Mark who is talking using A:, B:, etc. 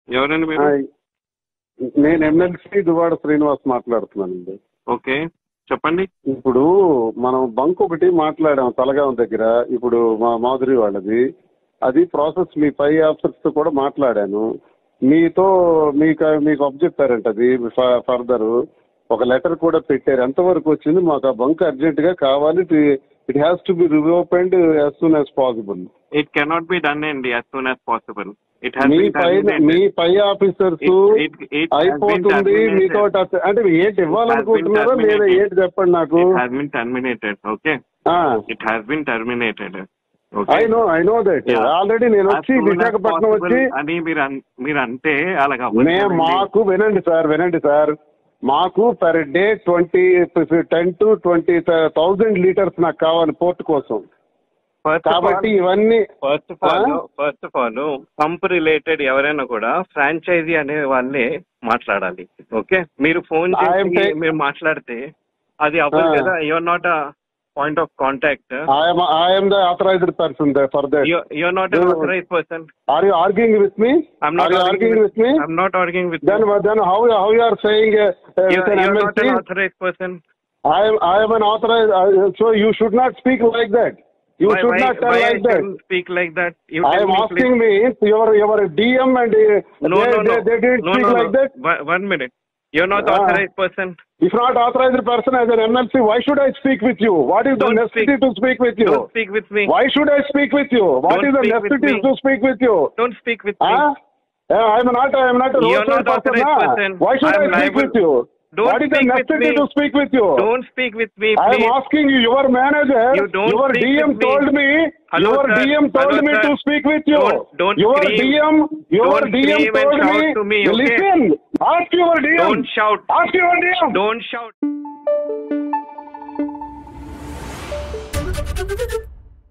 A: ఎవరండి మీరు?
B: నేను ఎమ్మెల్సీ దువ్వాడ శ్రీనివాస్ మాట్లాడుతున్నానండి.
A: ఓకే, చెప్పండి.
B: ఇప్పుడు మనం బంక్ ఒకటి మాట్లాడాం తలగాం దగ్గర, ఇప్పుడు మా మాధురి వాళ్ళది. అది ప్రాసెస్ మీ పై ఆఫీసర్స్ తో కూడా మాట్లాడాను. మీకు అబ్జెక్టారంట అది ఫర్దర్ ఒక లెటర్ కూడా పెట్టారు. ఎంతవరకు వచ్చింది? మాకు ఆ బంక్ అర్జెంట్ గా కావాలి. It has to be reopened as soon as possible.
A: It cannot be done అండి యాజ్ సూన్ యాజ్ పాసిబుల్.
B: మీ పై ఆఫీసర్స్ అయిపోతుంది మీతో అంటే ఏంటి ఇవ్వాలనుకుంటున్నారో లేదా ఏంటి చెప్పండి నాకు. I know that already. నేను వచ్చి విశాఖపట్నం వచ్చి
A: అని మీరు అంటే అలాగా
B: మాకు వినండి సార్, మాకు పర్ డే 10 to 20,000 లీటర్స్ నాకు కావాలి పోర్ట్ కోసం. కాబట్టి ఇవన్నీ
A: first of all pump related ఎవరైనా కూడా ఫ్రాంచైజీ అనే వాళ్ళే మాట్లాడాలి. ఓకే, మీరు ఫోన్ చేసి మీరు మాట్లాడితే అది అవ్వదు కదా. Your not a point of contact.
B: I am the authorized person there for that.
A: You're not an authorized person.
B: Are you arguing with me?
A: I'm not arguing with me. I'm not arguing with
B: then, you. Then how you are saying
A: you're not an authorized person.
B: I am an authorized. So you should not speak like that. You should not tell like that.
A: Speak like that.
B: I am asking me your DM and they didn't speak like that.
A: 1 minute. You're not authorized person.
B: If not authorized person as an MLC, why should I speak with you? What is the necessity to speak with you?
A: Don't speak with me.
B: Why should I speak with you? What is the necessity to speak with you?
A: Don't speak with me.
B: I am not a
A: roadside person.
B: Why should I speak with you? What is the necessity to speak with you?
A: Don't speak with me, please.
B: I am asking you, your manager, your DM told me, your DM told me to speak with you. Your DM told me, listen, ask your DM.
A: Don't shout.
B: Ask your DM.
A: Don't shout.